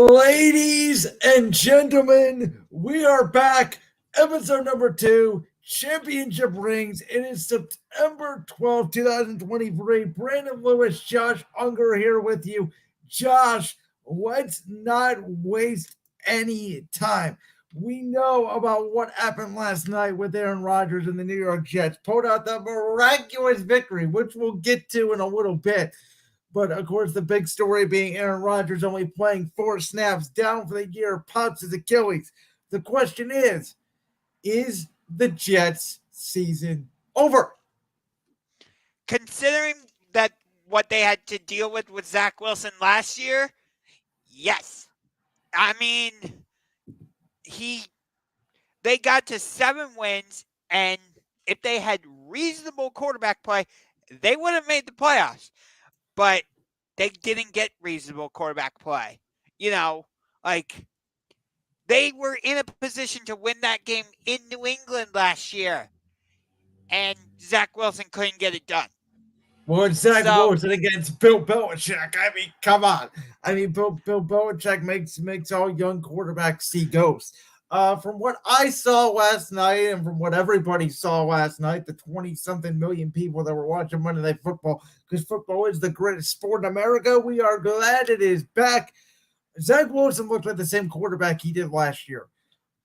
Ladies and gentlemen, we are back. Episode number 2, Championship Rings. It is September 12th, 2023. Brandon Lewis, Josh Ungar here with you. Josh, let's not waste any time. We know about what happened last night with Aaron Rodgers and the New York Jets. Pulled out the miraculous victory, which we'll get to in a little bit. But of course, the big story being Aaron Rodgers only playing 4 snaps, down for the year, pops his Achilles. The question is the Jets season over? Considering that what they had to deal with Zach Wilson last year, yes. I mean, they got to 7 wins, and if they had reasonable quarterback play, they would have made the playoffs. But they didn't get reasonable quarterback play. They were in a position to win that game in New England last year, and Zach Wilson couldn't get it done. Well, it's Zach Wilson against Bill Belichick. I mean, come on. Bill Belichick makes all young quarterbacks see ghosts. From what I saw last night and from what everybody saw last night, the 20-something million people that were watching Monday Night Football, because football is the greatest sport in America, we are glad it is back. Zach Wilson looked like the same quarterback he did last year.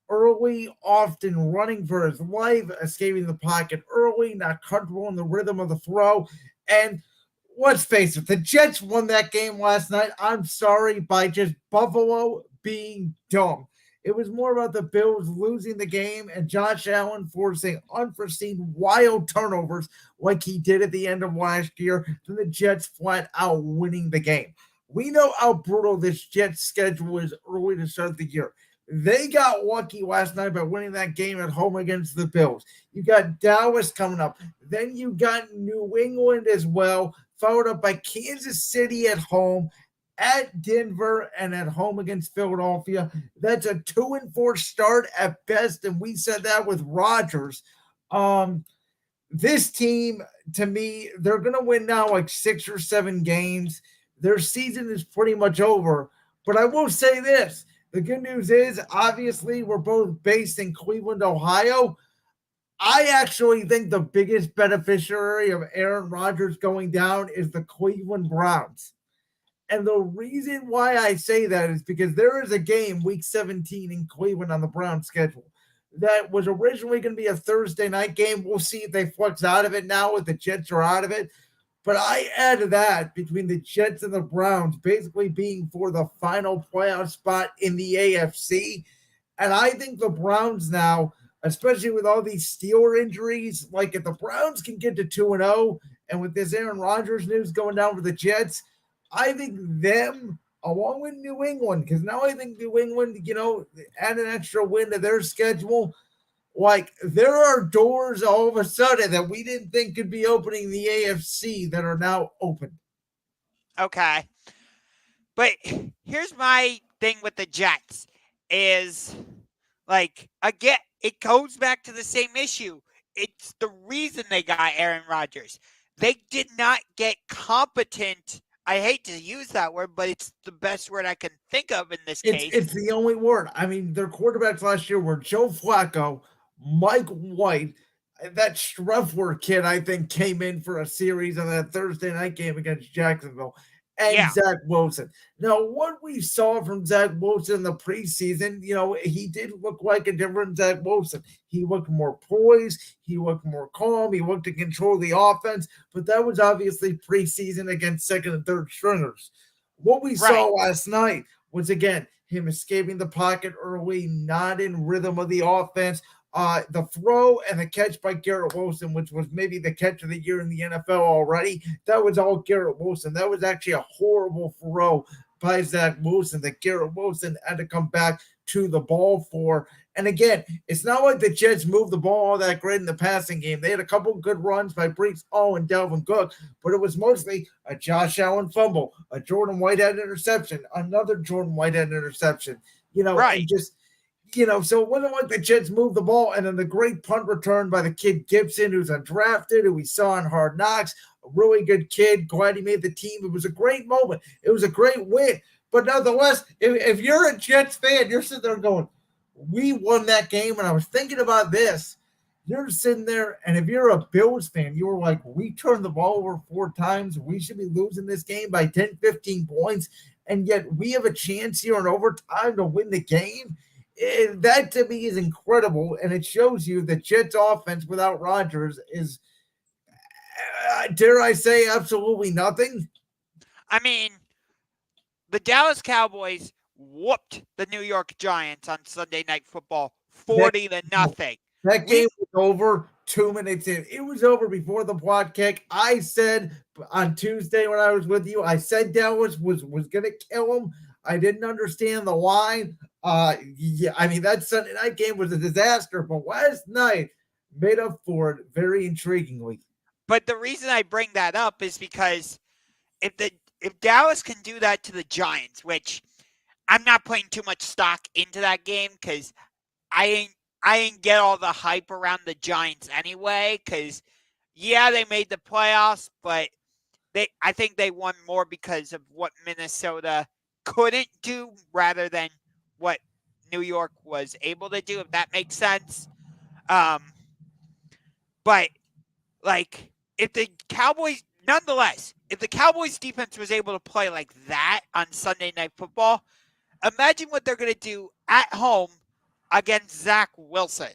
Early, often running for his life, escaping the pocket early, not comfortable in the rhythm of the throw. And let's face it, the Jets won that game last night, I'm sorry, by just Buffalo being dumb. It was more about the Bills losing the game and Josh Allen forcing unforeseen wild turnovers like he did at the end of last year than the Jets flat out winning the game. We know how brutal this Jets schedule is early to start the year. They got lucky last night by winning that game at home against the Bills. You got Dallas coming up. Then you got New England as well, followed up by Kansas City at home, at Denver, and at home against Philadelphia. That's a 2-4 start at best, and we said that with Rodgers. This team, to me, they're going to win now like 6 or 7 games. Their season is pretty much over. But I will say this. The good news is, obviously, we're both based in Cleveland, Ohio. I actually think the biggest beneficiary of Aaron Rodgers going down is the Cleveland Browns. And the reason why I say that is because there is a game, Week 17 in Cleveland on the Browns schedule, that was originally going to be a Thursday night game. We'll see if they flex out of it now if the Jets are out of it. But I add to that between the Jets and the Browns basically being for the final playoff spot in the AFC. And I think the Browns now, especially with all these Steeler injuries, like if the Browns can get to 2-0, and with this Aaron Rodgers news going down for the Jets, I think them, along with New England, because now I think New England, add an extra win to their schedule. Like, there are doors all of a sudden that we didn't think could be opening in the AFC that are now open. Okay. But here's my thing with the Jets is, again, it goes back to the same issue. It's the reason they got Aaron Rodgers. They did not get competent. I hate to use that word, but it's the best word I can think of in this case. It's the only word. I mean, their quarterbacks last year were Joe Flacco, Mike White, that Streffler kid, I think, came in for a series on that Thursday night game against Jacksonville, and Zach Wilson. Now, what we saw from Zach Wilson in the preseason, he did look like a different Zach Wilson. He looked more poised. He looked more calm. He looked to control the offense, but that was obviously preseason against second and third stringers. What we saw last night was, again, him escaping the pocket early, not in rhythm of the offense. The throw and the catch by Garrett Wilson, which was maybe the catch of the year in the NFL already, that was all Garrett Wilson. That was actually a horrible throw by Zach Wilson that Garrett Wilson had to come back to the ball for. And again, it's not like the Jets moved the ball all that great in the passing game. They had a couple good runs by Brees Hall and Dalvin Cook, but it was mostly a Josh Allen fumble, a Jordan Whitehead interception, another Jordan Whitehead interception, and just – so it wasn't like the Jets moved the ball, and then the great punt return by the kid Gibson, who's undrafted, who we saw in Hard Knocks, a really good kid, glad he made the team. It was a great moment. It was a great win. But nonetheless, if you're a Jets fan, you're sitting there going, we won that game. And I was thinking about this. You're sitting there, and if you're a Bills fan, you were like, we turned the ball over 4 times. We should be losing this game by 10, 15 points. And yet we have a chance here in overtime to win the game. That to me is incredible. And it shows you the Jets offense without Rodgers is, dare I say, absolutely nothing. I mean, the Dallas Cowboys whooped the New York Giants on Sunday Night Football 40-0. That game was over 2 minutes in. It was over before the block kick. I said on Tuesday when I was with you, I said Dallas was going to kill him. I didn't understand the line. Yeah, I mean, that Sunday night game was a disaster, but last night made up for it very intriguingly. But the reason I bring that up is because if Dallas can do that to the Giants, which I'm not putting too much stock into that game because I ain't get all the hype around the Giants anyway, because, yeah, they made the playoffs, but I think they won more because of what Minnesota couldn't do rather than what New York was able to do, if that makes sense. But, like, if the Cowboys defense was able to play like that on Sunday Night Football, imagine what they're going to do at home against Zach Wilson.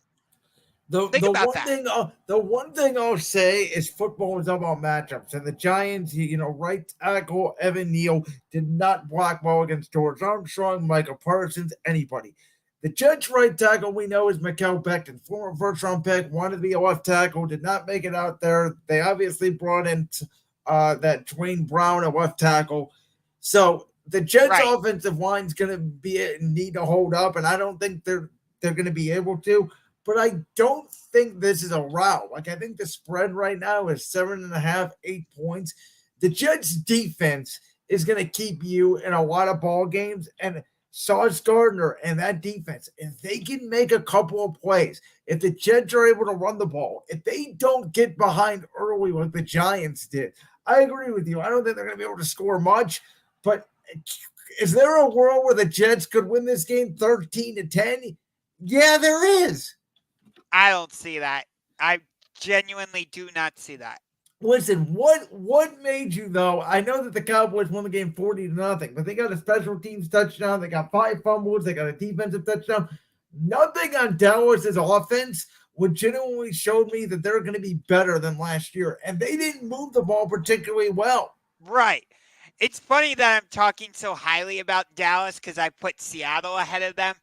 The one thing I'll say is football is about matchups, and the Giants, right tackle Evan Neal did not block well against George Armstrong, Michael Parsons, anybody. The Jets right tackle we know is Mikael Becton, former first-round pick, wanted to be a left tackle, did not make it out there. They obviously brought in that Dwayne Brown, a left tackle. So the Jets' offensive line is going to need to hold up, and I don't think they're going to be able to. But I don't think this is a rout. Like, I think the spread right now is 7.5, 8 points. The Jets' defense is going to keep you in a lot of ball games, and Sauce Gardner and that defense, if they can make a couple of plays, if the Jets are able to run the ball, if they don't get behind early like the Giants did, I agree with you. I don't think they're going to be able to score much, but is there a world where the Jets could win this game 13-10? Yeah, there is. I don't see that. I genuinely do not see that. Listen, what made you, though? I know that the Cowboys won the game 40-0, but they got a special teams touchdown. They got 5 fumbles. They got a defensive touchdown. Nothing on Dallas's offense legitimately showed me that they're going to be better than last year, and they didn't move the ball particularly well. Right. It's funny that I'm talking so highly about Dallas because I put Seattle ahead of them.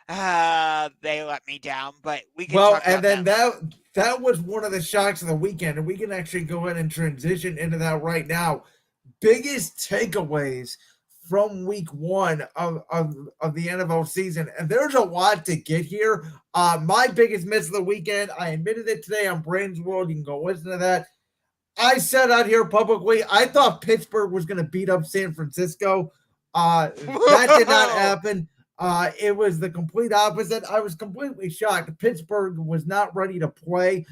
They let me down, but we can talk about that was one of the shocks of the weekend, and we can actually go ahead and transition into that right now. Biggest takeaways from week 1 of the NFL season, and there's a lot to get here. My biggest miss of the weekend, I admitted it today on Brains World. You can go listen to that. I said out here publicly, I thought Pittsburgh was going to beat up San Francisco. That did not happen. It was the complete opposite. I was completely shocked. Pittsburgh was not ready to play.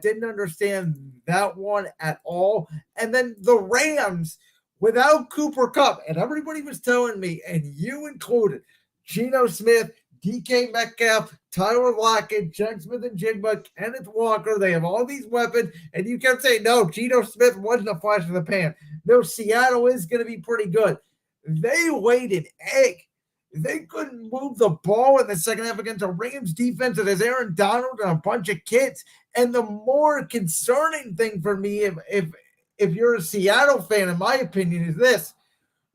Didn't understand that one at all. And then the Rams, without Cooper Kupp, and everybody was telling me, and you included, Geno Smith, DK Metcalf, Tyler Lockett, Jack Smith and Jigba, Kenneth Walker, they have all these weapons, and you kept saying, no, Geno Smith wasn't a flash in the pan. No, Seattle is going to be pretty good. They laid an egg. They couldn't move the ball in the second half against a Rams defense that has Aaron Donald and a bunch of kids. And the more concerning thing for me, if you're a Seattle fan, in my opinion, is this.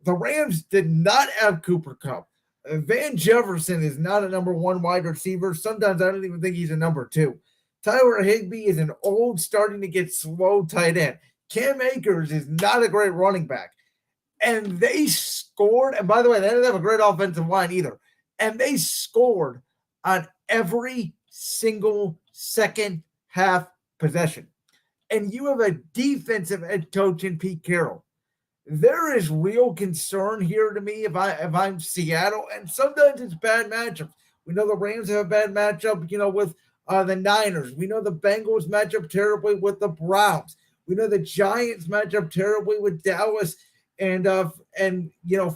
The Rams did not have Cooper Kupp. Van Jefferson is not a number 1 wide receiver. Sometimes I don't even think he's a number 2. Tyler Higbee is an old, starting to get slow tight end. Cam Akers is not a great running back. And they scored. And by the way, they didn't have a great offensive line either. And they scored on every single second half possession. And you have a defensive head coach in Pete Carroll. There is real concern here to me if I'm Seattle. And sometimes it's bad matchups. We know the Rams have a bad matchup, with the Niners. We know the Bengals match up terribly with the Browns. We know the Giants match up terribly with Dallas and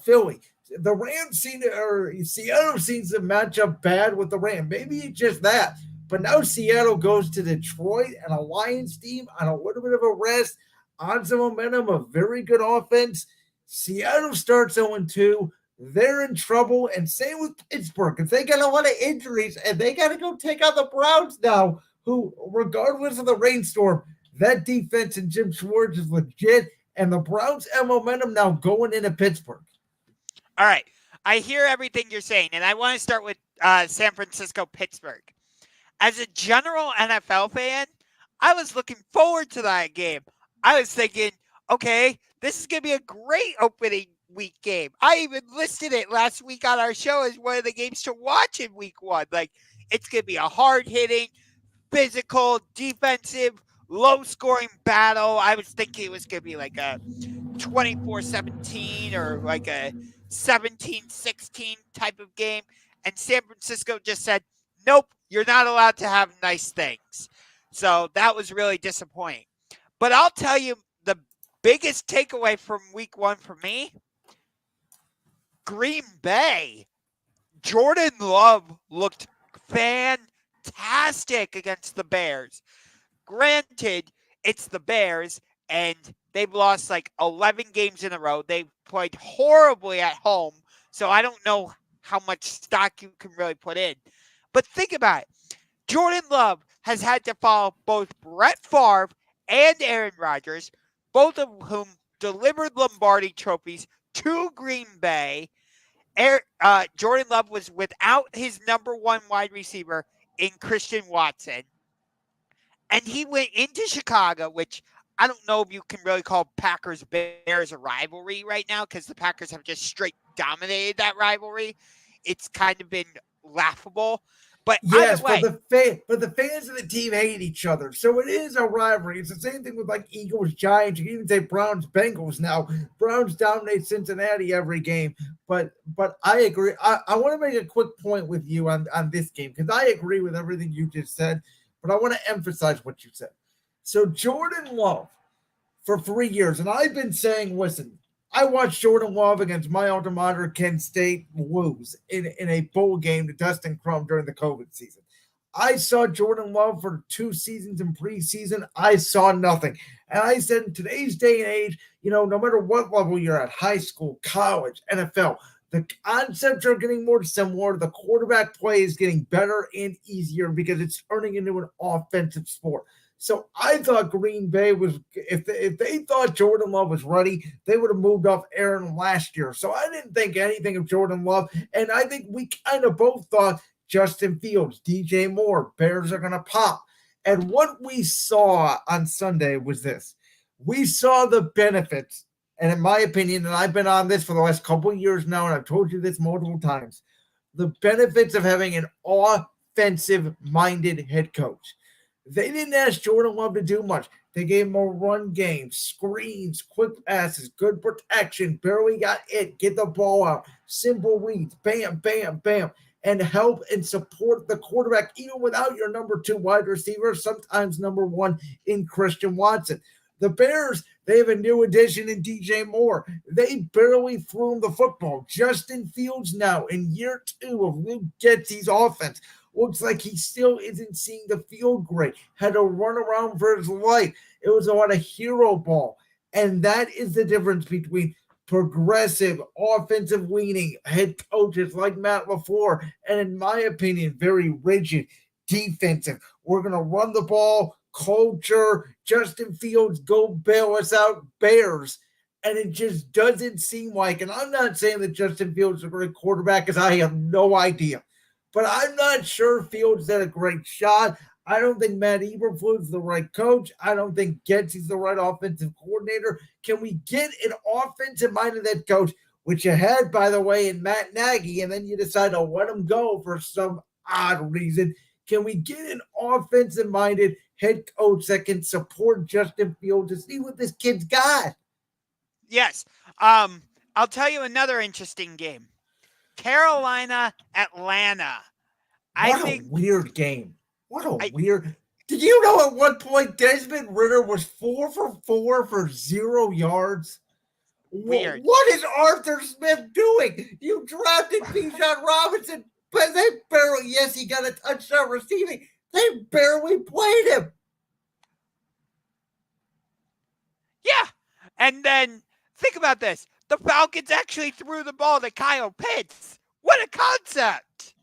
Philly. the Rams Seattle seems to match up bad with the Rams. Maybe it's just that. But now Seattle goes to Detroit and a Lions team on a little bit of a rest, on some momentum, a very good offense. Seattle starts 0-2. They're in trouble. And same with Pittsburgh. If they got a lot of injuries and they got to go take on the Browns now, who, regardless of the rainstorm, that defense and Jim Schwartz is legit. And the Browns have momentum now going into Pittsburgh. All right. I hear everything you're saying, and I want to start with San Francisco-Pittsburgh. As a general NFL fan, I was looking forward to that game. I was thinking, okay, this is going to be a great opening week game. I even listed it last week on our show as one of the games to watch in week 1. Like, it's going to be a hard-hitting, physical, defensive, low-scoring battle. I was thinking it was going to be like a 24-17 or like a 17-16 type of game. And San Francisco just said, nope, you're not allowed to have nice things. So that was really disappointing. But I'll tell you the biggest takeaway from week 1 for me, Green Bay. Jordan Love looked fantastic against the Bears. Granted, it's the Bears, and they've lost like 11 games in a row. They've played horribly at home, so I don't know how much stock you can really put in. But think about it. Jordan Love has had to follow both Brett Favre and Aaron Rodgers, both of whom delivered Lombardi trophies to Green Bay. Jordan Love was without his number 1 wide receiver in Christian Watson. And he went into Chicago, which I don't know if you can really call Packers-Bears a rivalry right now because the Packers have just straight dominated that rivalry. It's kind of been laughable. But yes, either way, but the fans of the team hate each other, so it is a rivalry. It's the same thing with like Eagles, Giants. You can even say Browns, Bengals. Now Browns dominate Cincinnati every game, but I agree. I want to make a quick point with you on this game because I agree with everything you just said, but I want to emphasize what you said. So Jordan Love for 3 years, and I've been saying, listen. I watched Jordan Love against my alma mater, Kent State, lose in a bowl game to Dustin Crum during the COVID season. I saw Jordan Love for 2 seasons in preseason. I saw nothing. And I said, in today's day and age, no matter what level you're at, high school, college, NFL, the concepts are getting more similar. The quarterback play is getting better and easier because it's turning into an offensive sport. So I thought Green Bay was, if they thought Jordan Love was ready, they would have moved off Aaron last year. So I didn't think anything of Jordan Love. And I think we kind of both thought Justin Fields, DJ Moore, Bears are going to pop. And what we saw on Sunday was this. We saw the benefits. And in my opinion, and I've been on this for the last couple of years now, and I've told you this multiple times, the benefits of having an offensive-minded head coach. They didn't ask Jordan Love to do much. They gave him a run game, screens, quick passes, good protection, barely got it, get the ball out, simple reads, bam, bam, bam, and help and support the quarterback even without your number 2 wide receiver, sometimes number 1 in Christian Watson. The Bears, they have a new addition in DJ Moore. They barely threw him the football. Justin Fields now in year 2 of Luke Getsy's offense. Looks like he still isn't seeing the field great. Had to run around for his life. It was a lot of hero ball. And that is the difference between progressive, offensive-leaning head coaches like Matt LaFleur and, in my opinion, very rigid defensive. We're going to run the ball, culture, Justin Fields, go bail us out, Bears. And it just doesn't seem like, and I'm not saying that Justin Fields is a great quarterback because I have no idea. But I'm not sure Fields had a great shot. I don't think Matt Eberflus the right coach. I don't think Getsy's the right offensive coordinator. Can we get an offensive-minded head coach, which you had, by the way, in Matt Nagy, and then you decide to let him go for some odd reason? Can we get an offensive-minded head coach that can support Justin Fields to see what this kid's got? Yes. I'll tell you another interesting game. Carolina, Atlanta. What a weird game. Did you know at one point Desmond Ridder was 4 for 4 for 0 yards? Weird. What is Arthur Smith doing? You drafted Bijan Robinson, but they barely, yes, he got a touchdown receiving. They barely played him. Yeah. And then think about this. The Falcons actually threw the ball to Kyle Pitts. What a concept.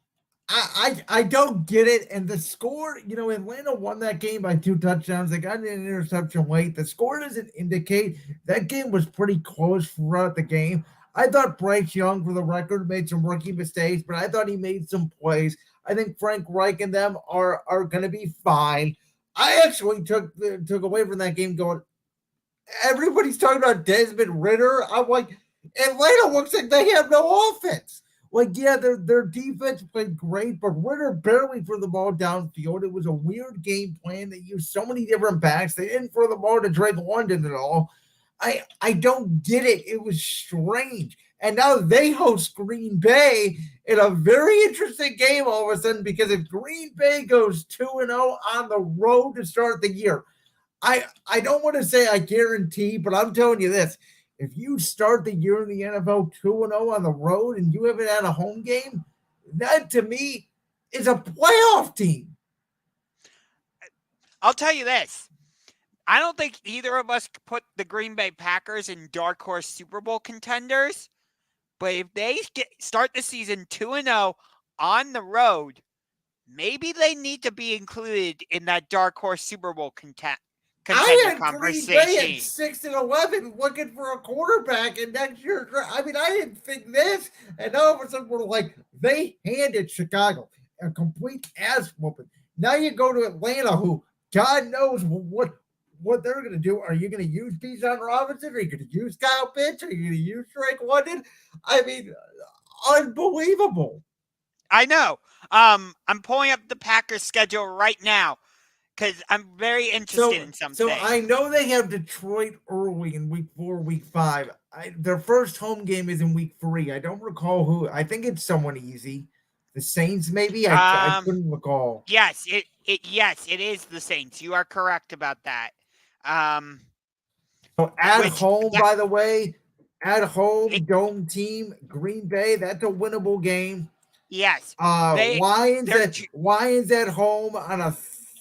I don't get it. And the score, Atlanta won that game by 2 touchdowns. They got an interception late. The score doesn't indicate that game was pretty close throughout the game. I thought Bryce Young, for the record, made some rookie mistakes, but I thought he made some plays. I think Frank Reich and them are going to be fine. I actually took away from that game going, everybody's talking about Desmond Ridder. I'm like, Atlanta looks like they have no offense. Like, yeah, their defense played great, but Ridder barely threw the ball downfield. It was a weird game plan. They used so many different backs. They didn't throw the ball to Drake London at all. I don't get it. It was strange. And now they host Green Bay in a very interesting game all of a sudden, because if Green Bay goes 2-0 on the road to start the year, I don't want to say I guarantee, but I'm telling you this. If you start the year in the NFL 2-0 on the road and you haven't had a home game, that to me is a playoff team. I'll tell you this. I don't think either of us put the Green Bay Packers in dark horse Super Bowl contenders, but if they start the season 2-0 on the road, maybe they need to be included in that dark horse Super Bowl contender conversation. Green Bay at 6-11 looking for a quarterback in next year's draft. I mean, I didn't think this, and all of a sudden we're like, they handed Chicago a complete ass whooping. Now you go to Atlanta, who God knows what they're going to do. Are you going to use Bijan Robinson? Are you going to use Kyle Pitts? Are you going to use Drake London? I mean, unbelievable. I know. I'm pulling up the Packers schedule right now because I'm very interested in something. So I know they have Detroit early in week 4, week 5. Their first home game is in week 3. I don't recall who. I think it's someone easy. The Saints, maybe? I couldn't recall. Yes, it is the Saints. You are correct about that. So home, by the way, at home, dome team, Green Bay, that's a winnable game. Yes. Lions at home on a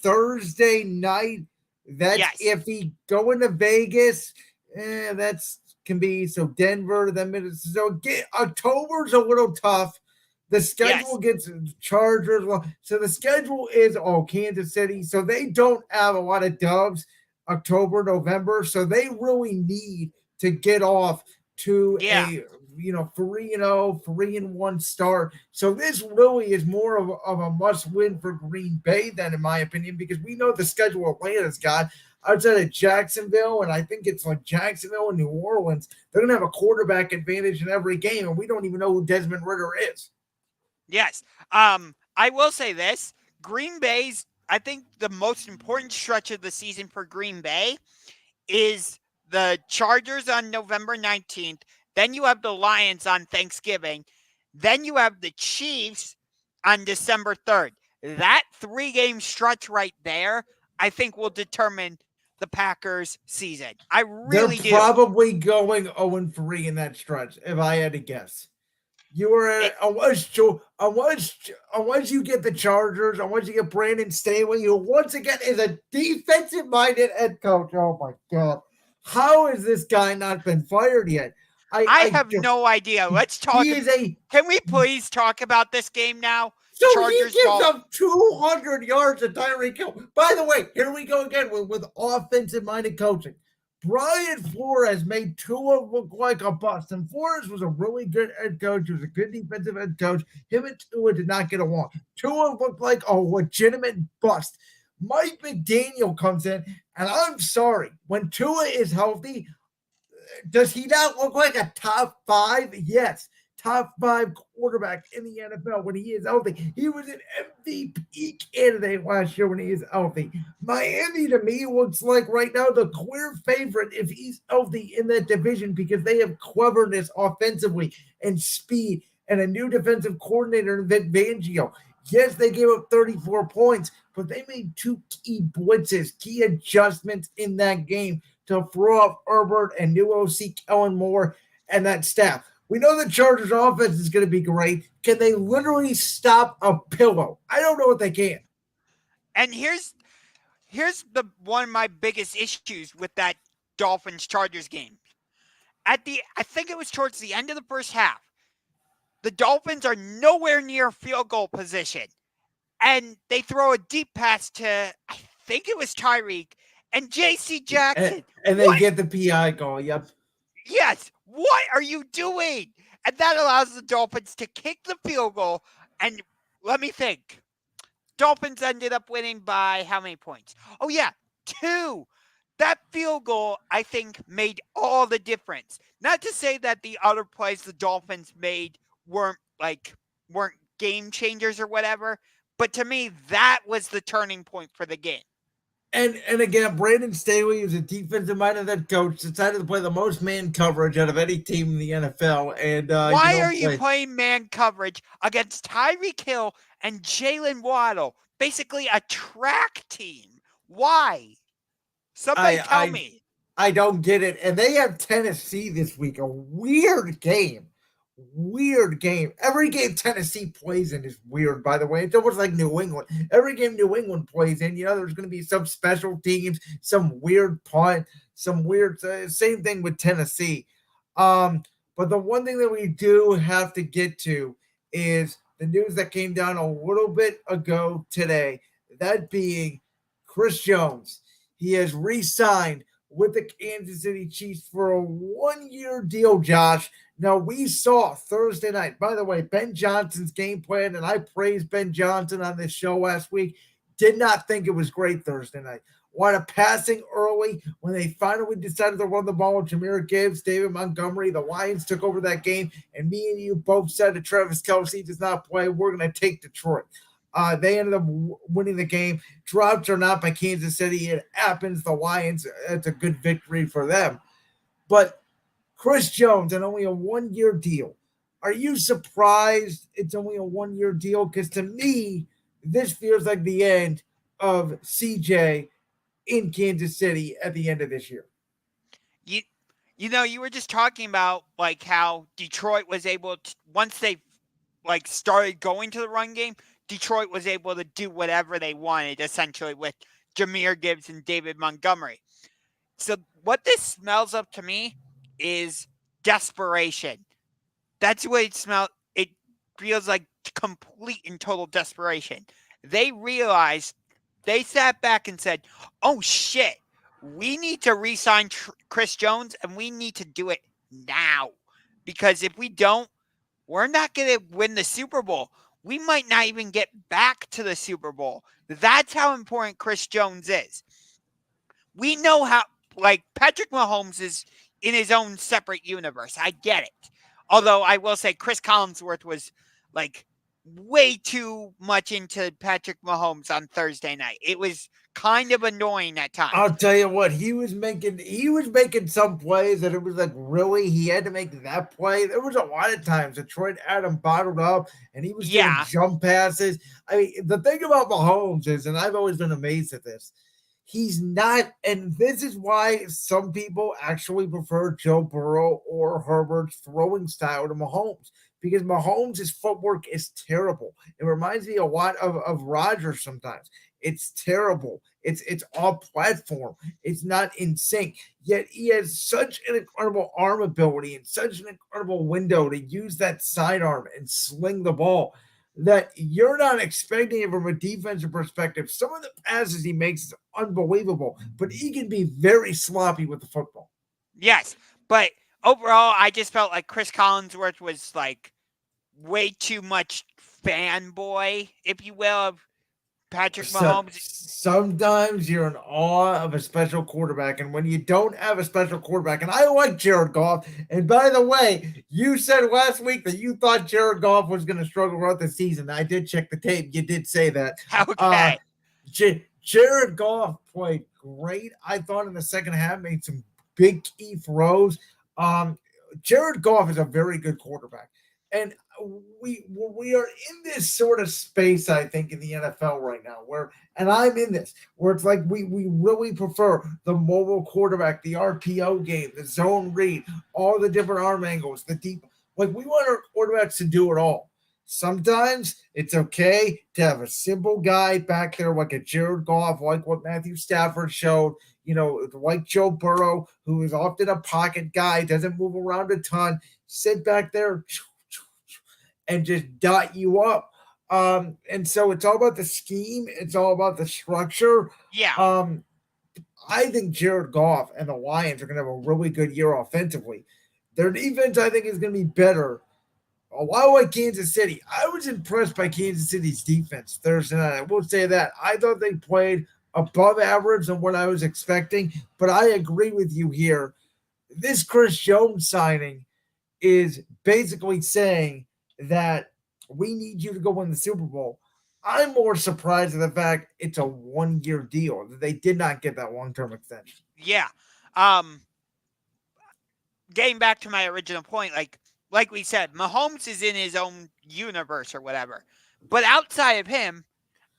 Thursday night. That's iffy. Going to Vegas, that's can be. So Denver, October's a little tough. The schedule gets Chargers. So the schedule is Kansas City. So they don't have a lot of dubs October, November. So they really need to get off to a 3-0, 3-1 start. So this really is more of a must-win for Green Bay than, in my opinion, because we know the schedule Atlanta's got outside of Jacksonville, and I think it's like Jacksonville and New Orleans. They're going to have a quarterback advantage in every game, and we don't even know who Desmond Ridder is. Yes. I will say this. Green Bay's, I think the most important stretch of the season for Green Bay is the Chargers on November 19th. Then you have the Lions on Thanksgiving. Then you have the Chiefs on December 3rd. That 3-game stretch right there, I think, will determine the Packers' season. I really do. They're probably going 0-3 in that stretch, if I had to guess. You are unless you get the Chargers, unless you get Brandon Staley, who once again is a defensive-minded head coach. Oh my God, how has this guy not been fired yet? I have no idea. Let's talk. Can we please talk about this game now? So Chargers he gives up 200 yards to Tyreek Hill. By the way, here we go again with offensive-minded coaching. Brian Flores made Tua look like a bust, and Flores was a really good head coach. He was a good defensive head coach. Him and Tua did not get along. Tua looked like a legitimate bust. Mike McDaniel comes in, and I'm sorry, when Tua is healthy, does he not look like a top 5? Yes. Top 5 quarterback in the NFL when he is healthy. He was an MVP candidate last year when he is healthy. Miami, to me, looks like right now the clear favorite if he's healthy in that division because they have cleverness offensively and speed and a new defensive coordinator in Vic Fangio. Yes, they gave up 34 points, but they made 2 key blitzes, key adjustments in that game to throw off Herbert and new OC Kellen Moore and that staff. We know the Chargers offense is going to be great. Can they literally stop a pillow? I don't know if they can. And here's the one of my biggest issues with that Dolphins Chargers game. I think it was towards the end of the first half. The Dolphins are nowhere near field goal position. And they throw a deep pass to, I think it was Tyreek and J.C. Jackson. And they get the PI call, yep. Yes. What are you doing? And that allows the Dolphins to kick the field goal. And let me think. Dolphins ended up winning by how many points? Oh, yeah, 2. That field goal, I think, made all the difference. Not to say that the other plays the Dolphins made weren't game changers or whatever, but to me, that was the turning point for the game. And again, Brandon Staley, who's a defensive-minded head coach, decided to play the most man coverage out of any team in the NFL. And why are you playing man coverage against Tyreek Hill and Jalen Waddle, basically a track team? Why? Somebody tell me. I don't get it. And they have Tennessee this week, a weird game. Every game Tennessee plays in is weird, by the way. It's almost like New England. Every game New England plays in, there's going to be some special teams, some weird punt, some weird same thing with Tennessee. But the one thing that we do have to get to is the news that came down a little bit ago today, that being Chris Jones. He has re-signed with the Kansas City Chiefs for a 1-year deal, Josh. Now, we saw Thursday night, by the way, Ben Johnson's game plan, and I praised Ben Johnson on this show last week. Did not think it was great Thursday night. Wanted passing early when they finally decided to run the ball with Jahmyr Gibbs, David Montgomery. The Lions took over that game, and me and you both said that Travis Kelce does not play. We're going to take Detroit. They ended up winning the game. Drops or not by Kansas City. It happens. The Lions, it's a good victory for them. But Chris Jones and only a 1-year deal. Are you surprised it's only a 1-year deal? Because to me, this feels like the end of CJ in Kansas City at the end of this year. You were just talking about like how Detroit was able to, once they started going to the run game, Detroit was able to do whatever they wanted, essentially, with Jahmyr Gibbs and David Montgomery. So what this smells of to me is desperation. That's what it smells. It feels like complete and total desperation. They realized, they sat back and said, oh shit, we need to re-sign Chris Jones and we need to do it now. Because if we don't, we're not going to win the Super Bowl. We might not even get back to the Super Bowl. That's how important Chris Jones is. We know how, Patrick Mahomes is in his own separate universe. I get it. Although I will say Chris Collinsworth was way too much into Patrick Mahomes on Thursday night. It was kind of annoying at times. I'll tell you what, he was making some plays that it was really he had to make that play. There was a lot of times Detroit had him bottled up and he was doing jump passes. I mean, the thing about Mahomes is, and I've always been amazed at this, he's not, and this is why some people actually prefer Joe Burrow or Herbert's throwing style to Mahomes, because Mahomes' footwork is terrible. It reminds me a lot of Rodgers sometimes. It's terrible. It's off platform. It's not in sync. Yet he has such an incredible arm ability and such an incredible window to use that sidearm and sling the ball that you're not expecting it from a defensive perspective. Some of the passes he makes is unbelievable, but he can be very sloppy with the football. Yes, but overall, I just felt like Chris Collinsworth was way too much fanboy, if you will, of Patrick Mahomes. Sometimes you're in awe of a special quarterback, and when you don't have a special quarterback, and I like Jared Goff, and by the way, you said last week that you thought Jared Goff was going to struggle throughout the season. I did check the tape. You did say that. Okay. Jared Goff played great, I thought, in the second half, made some big key throws. Jared Goff is a very good quarterback. And we are in this sort of space, I think, in the NFL right now, and I'm in this, where it's like we really prefer the mobile quarterback, the RPO game, the zone read, all the different arm angles, the deep. Like, we want our quarterbacks to do it all. Sometimes it's okay to have a simple guy back there like a Jared Goff, like what Matthew Stafford showed, like Joe Burrow, who is often a pocket guy, doesn't move around a ton, sit back there and just dot you up. And so it's all about the scheme. It's all about the structure. Yeah. I think Jared Goff and the Lions are going to have a really good year offensively. Their defense, I think, is going to be better. Why like Kansas City? I was impressed by Kansas City's defense Thursday night. I will say that. I thought they played above average on what I was expecting, but I agree with you here. This Chris Jones signing is basically saying that we need you to go win the Super Bowl. I'm more surprised at the fact it's a 1-year deal, that they did not get that long-term extension. Yeah. Getting back to my original point, like we said, Mahomes is in his own universe or whatever. But outside of him,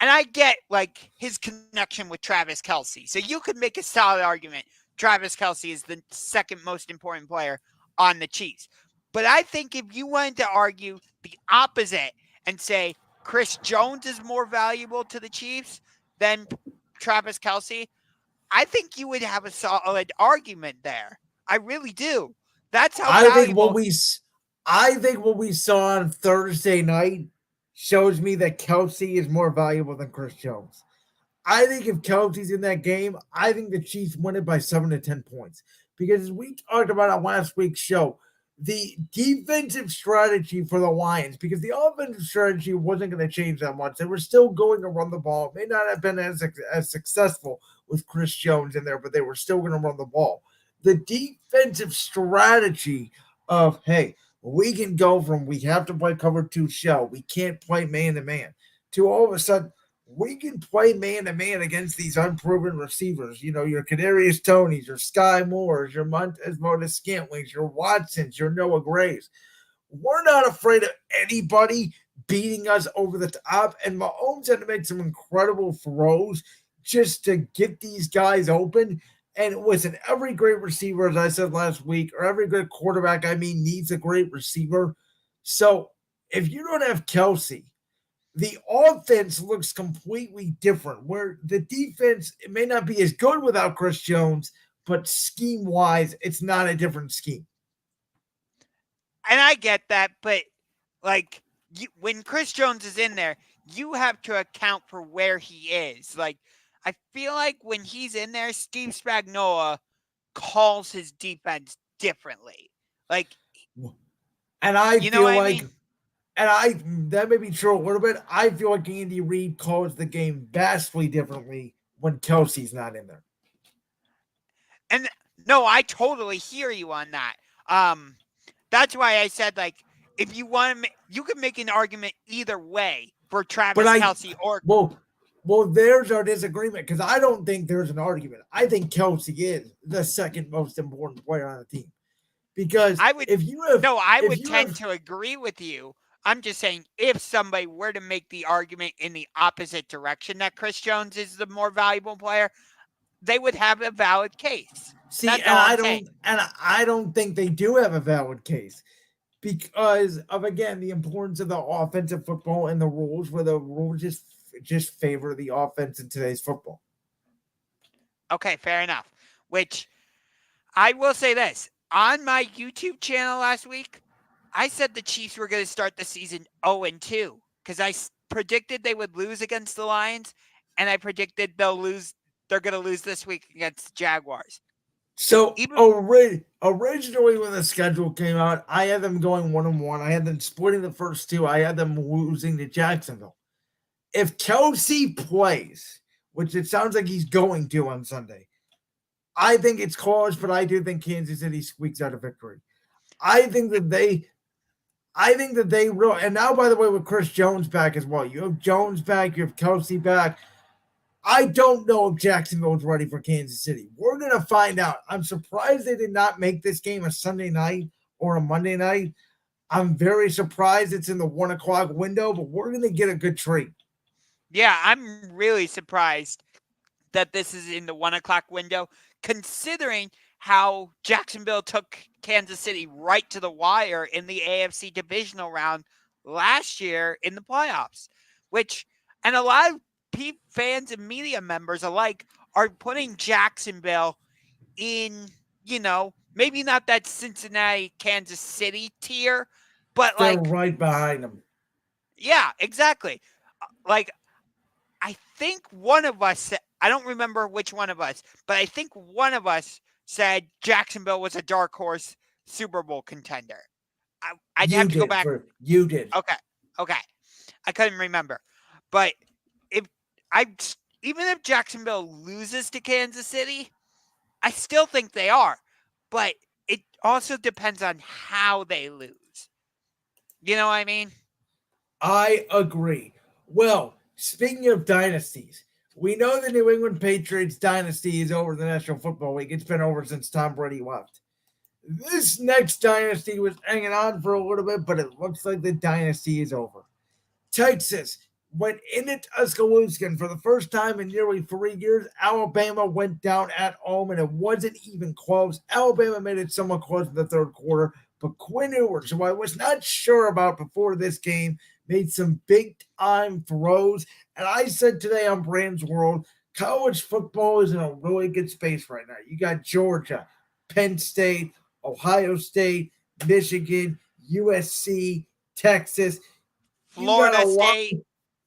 and I get like his connection with Travis Kelce. So you could make a solid argument Travis Kelce is the second most important player on the Chiefs. But I think if you wanted to argue the opposite and say Chris Jones is more valuable to the Chiefs than Travis Kelce, I think you would have a solid argument there. I really do. That's how valuable. I think what we saw on Thursday night shows me that Kelce is more valuable than Chris Jones. I think if Kelce's in that game, I think the Chiefs win it by 7 to 10 points. Because as we talked about on last week's show, the defensive strategy for the Lions, because the offensive strategy wasn't going to change that much. They were still going to run the ball. It may not have been as successful with Chris Jones in there, but they were still going to run the ball. The defensive strategy of, hey, we can go from we have to play cover 2 shell, we can't play man-to-man, to all of a sudden, we can play man-to-man against these unproven receivers. Your Kadarius Tonys, your Sky Moores, your Montez Scantlings, your Watsons, your Noah Grays. We're not afraid of anybody beating us over the top. And Mahomes had to make some incredible throws just to get these guys open. And listen, every great receiver, as I said last week, or every good quarterback, needs a great receiver. So if you don't have Kelce, the offense looks completely different, where the defense, it may not be as good without Chris Jones, but scheme-wise, it's not a different scheme. And I get that, but when Chris Jones is in there, you have to account for where he is. I feel like when he's in there, Steve Spagnuolo calls his defense differently. And I feel like... And that may be true a little bit. I feel like Andy Reid calls the game vastly differently when Kelce's not in there. And no, I totally hear you on that. That's why I said, if you want to, you can make an argument either way for Travis Kelce or. Well, there's our disagreement, because I don't think there's an argument. I think Kelce is the second most important player on the team. Because I would tend to agree with you. I'm just saying, if somebody were to make the argument in the opposite direction that Chris Jones is the more valuable player, they would have a valid case. See, I don't think they do have a valid case, because of, again, the importance of the offensive football and the rules, where the rules just favor the offense in today's football. Okay, fair enough. Which I will say this. On my YouTube channel last week, I said the Chiefs were going to start the season 0-2 because I predicted they would lose against the Lions, and I predicted they're going to lose this week against the Jaguars. So originally when the schedule came out, I had them going 1-1. I had them splitting the first 2. I had them losing to Jacksonville. If Kelce plays, which it sounds like he's going to on Sunday, I think it's close, but I do think Kansas City squeaks out a victory. I think that they will. And now, by the way, with Chris Jones back as well, you have Jones back, you have Kelce back. I don't know if Jacksonville is ready for Kansas City. We're going to find out. I'm surprised they did not make this game a Sunday night or a Monday night. I'm very surprised it's in the 1 o'clock window, but we're going to get a good treat. Yeah, I'm really surprised that this is in the 1 o'clock window, considering how Jacksonville took Kansas City right to the wire in the AFC divisional round last year in the playoffs, and a lot of fans and media members alike are putting Jacksonville in, maybe not that Cincinnati, Kansas City tier, but They're right behind them. Yeah, exactly. Like, I think one of us said, I don't remember which one of us, but I think one of us said Jacksonville was a dark horse Super Bowl contender. I'd have to go back. You did. Okay. I couldn't remember. But even if Jacksonville loses to Kansas City, I still think they are. But it also depends on how they lose. You know what I mean? I agree. Well, speaking of dynasties, we know the New England Patriots dynasty is over the National Football League. It's been over since Tom Brady left. This next dynasty was hanging on for a little bit, but it looks like the dynasty is over. Texas went in at Tuscaloosa for the first time in nearly 3 years. Alabama went down at home, and it wasn't even close. Alabama made it somewhat close in the third quarter, but Quinn Ewers, who I was not sure about before this game, made some big-time throws. And I said today on Brand's World, college football is in a really good space right now. You got Georgia, Penn State, Ohio State, Michigan, USC, Texas, Florida State.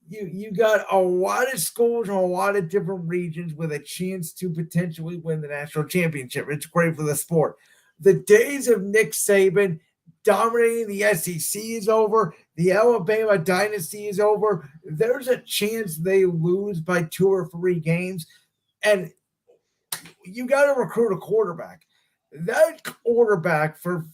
You got a lot of schools in a lot of different regions with a chance to potentially win the national championship. It's great for the sport. The days of Nick Saban dominating the SEC is over. The Alabama dynasty is over. There's a chance they lose by 2 or 3 games, and you got to recruit a quarterback. That quarterback for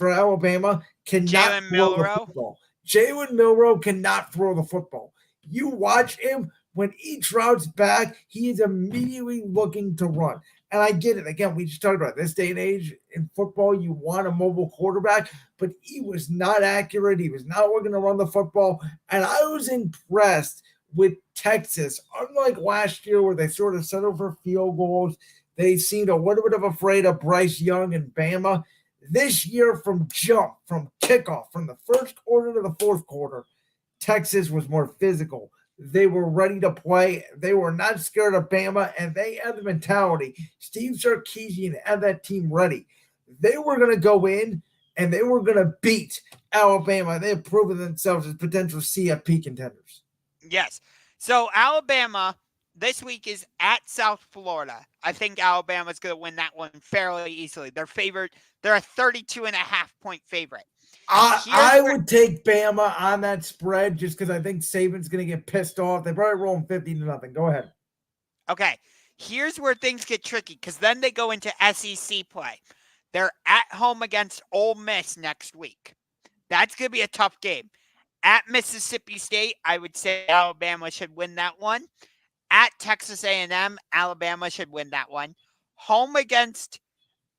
Alabama cannot throw the football. Jalen Milroe cannot throw the football. You watch him, when he trouts back, he is immediately looking to run. And I get it. Again, we just talked about this day and age in football, you want a mobile quarterback, but he was not accurate. He was not looking to run the football. And I was impressed with Texas. Unlike last year where they sort of settled for field goals, they seemed a little bit of afraid of Bryce Young and Bama. This year, from kickoff, from the first quarter to the fourth quarter, Texas was more physical. They were ready to play. They were not scared of Bama, and they had the mentality. Steve Sarkisian had that team ready. They were going to go in, and they were going to beat Alabama. They have proven themselves as potential CFP contenders. Yes. So Alabama this week is at South Florida. I think Alabama's going to win that one fairly easily. They're favored. They're a 32.5-point favorite. I would take Bama on that spread just because I think Saban's going to get pissed off. They probably roll 50-0. Go ahead. Okay. Here's where things get tricky because then they go into SEC play. They're at home against Ole Miss next week. That's going to be a tough game. At Mississippi State, I would say Alabama should win that one. At Texas A&M, Alabama should win that one. Home against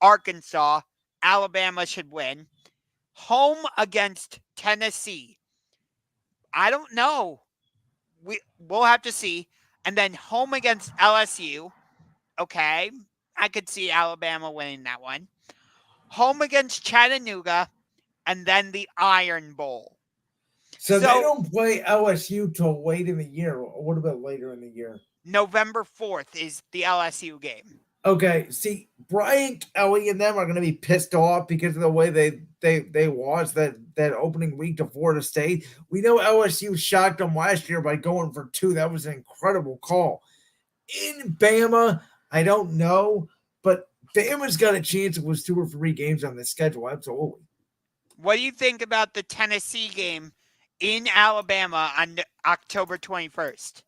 Arkansas, Alabama should win. Home against Tennessee. I don't know. We'll have to see. And then home against LSU. Okay. I could see Alabama winning that one. Home against Chattanooga. And then the Iron Bowl. So they don't play LSU till late in the year. Or what about later in the year? November 4th is the LSU game. Okay, see, Brian Kelly and them are going to be pissed off because of the way they lost that opening week to Florida State. We know LSU shocked them last year by going for 2. That was an incredible call. In Bama, I don't know, but Bama's got a chance to lose 2 or 3 games on the schedule, absolutely. What do you think about the Tennessee game in Alabama on October 21st?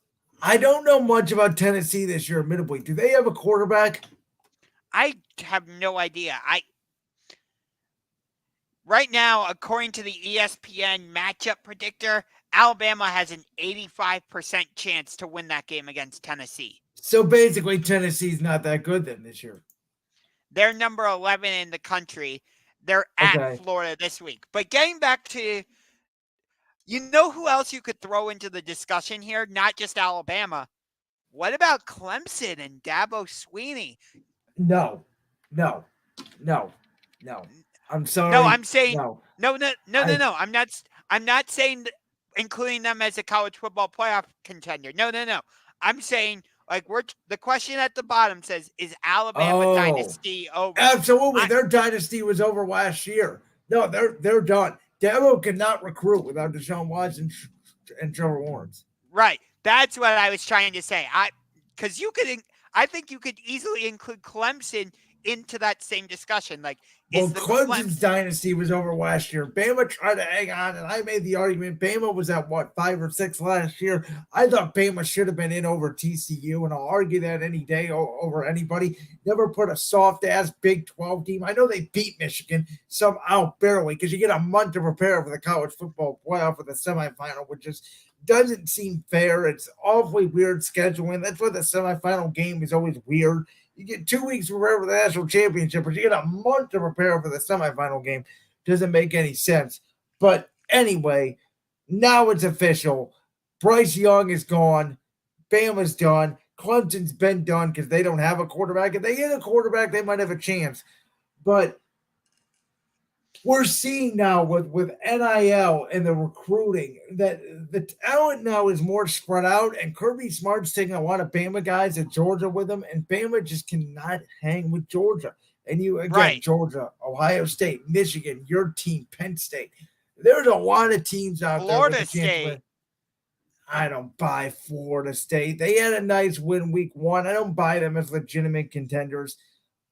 I don't know much about Tennessee this year, admittedly. Do they have a quarterback? I have no idea. Right now, according to the ESPN matchup predictor, Alabama has an 85% chance to win that game against Tennessee. So basically, Tennessee's not that good then this year. They're number 11 in the country, They're at Okay. Florida this week. But getting back to, you know who else you could throw into the discussion here? Not just Alabama. What about Clemson and Dabo Sweeney? No. I'm sorry. No, I'm saying no. no. I'm not saying including them as a college football playoff contender. No. I'm saying the question at the bottom says, is Alabama dynasty over? Absolutely. Their dynasty was over last year. No, they're done. Dabo cannot recruit without Deshaun Watson and Trevor Lawrence. Right. That's what I was trying to say. I think you could easily include Clemson into that same discussion. Clemson's dynasty was over last year. Bama tried to hang on, and I made the argument. Bama was at 5 or 6 last year. I thought Bama should have been in over TCU, and I'll argue that any day over anybody. Never put a soft ass Big 12 team. I know they beat Michigan somehow barely because you get a month to prepare for the college football playoff for the semifinal, which just doesn't seem fair. It's awfully weird scheduling. That's why the semifinal game is always weird. You get 2 weeks to prepare for the national championship, but you get a month to prepare for the semifinal game. Doesn't make any sense. But anyway, now it's official. Bryce Young is gone. Bama's done. Clemson's been done because they don't have a quarterback. If they get a quarterback, they might have a chance. But we're seeing now with NIL and the recruiting that the talent now is more spread out, and Kirby Smart's taking a lot of Bama guys at Georgia with him, and Bama just cannot hang with Georgia. And you, again, right. Georgia, Ohio State, Michigan, your team, Penn State. There's a lot of teams out Florida there. State. Win. I don't buy Florida State. They had a nice win week 1. I don't buy them as legitimate contenders.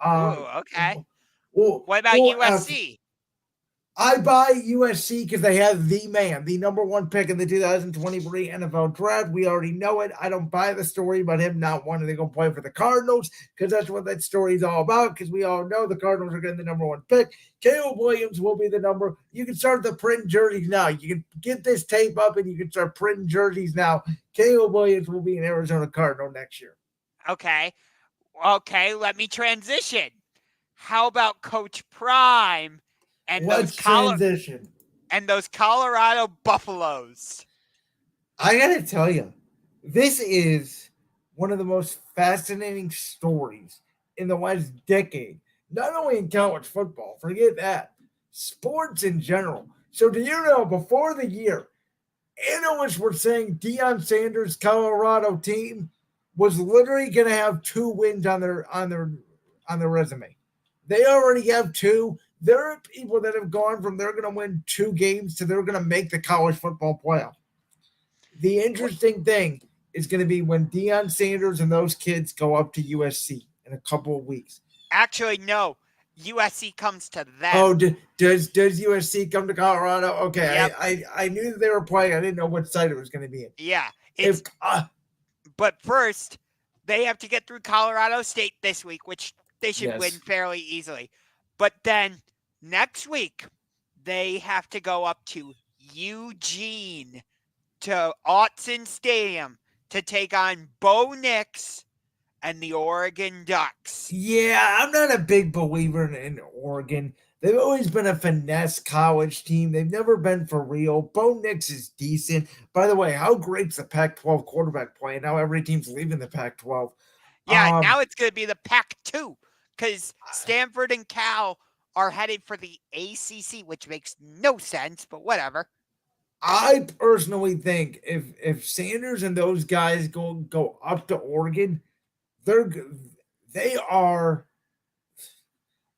Okay. What about USC? I buy USC because they have the man, the number 1 pick in the 2023 NFL draft. We already know it. I don't buy the story about him not wanting to go play for the Cardinals because that's what that story is all about, because we all know the Cardinals are getting the number 1 pick. Caleb Williams will be the number. You can start the printing jerseys now. You can get this tape up and you can start printing jerseys now. Caleb Williams will be an Arizona Cardinal next year. Okay, let me transition. How about Coach Prime? And let's transition. And those Colorado Buffaloes. I got to tell you, this is one of the most fascinating stories in the last decade. Not only in college football, forget that, sports in general. So do you know, before the year, analysts were saying Deion Sanders' Colorado team was literally going to have 2 wins on their resume. They already have 2. There are people that have gone from they're going to win 2 games to they're going to make the college football playoff. The interesting thing is going to be when Deion Sanders and those kids go up to USC in a couple of weeks. Actually, no. USC comes to them. Oh, does USC come to Colorado? Okay, yep. I knew that they were playing. I didn't know what side it was going to be in. Yeah. But first, they have to get through Colorado State this week, which they should win fairly easily. But then next week, they have to go up to Eugene, to Autzen Stadium, to take on Bo Nix and the Oregon Ducks. Yeah, I'm not a big believer in Oregon. They've always been a finesse college team. They've never been for real. Bo Nix is decent. By the way, how great's the Pac-12 quarterback play? Now every team's leaving the Pac-12. Yeah, now it's going to be the Pac-2. Because Stanford and Cal are headed for the ACC, which makes no sense, but whatever. I personally think if Sanders and those guys go up to Oregon, they are.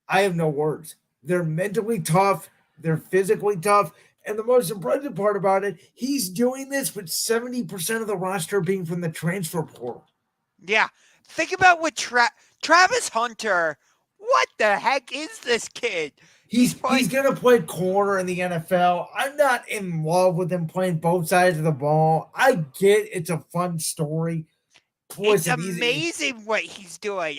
I have no words. They're mentally tough. They're physically tough. And the most impressive part about it, he's doing this with 70% of the roster being from the transfer portal. Yeah. Think about what Travis Hunter, what the heck is this kid? He's going to play corner in the NFL. I'm not in love with him playing both sides of the ball. I get it's a fun story. It's amazing what he's doing.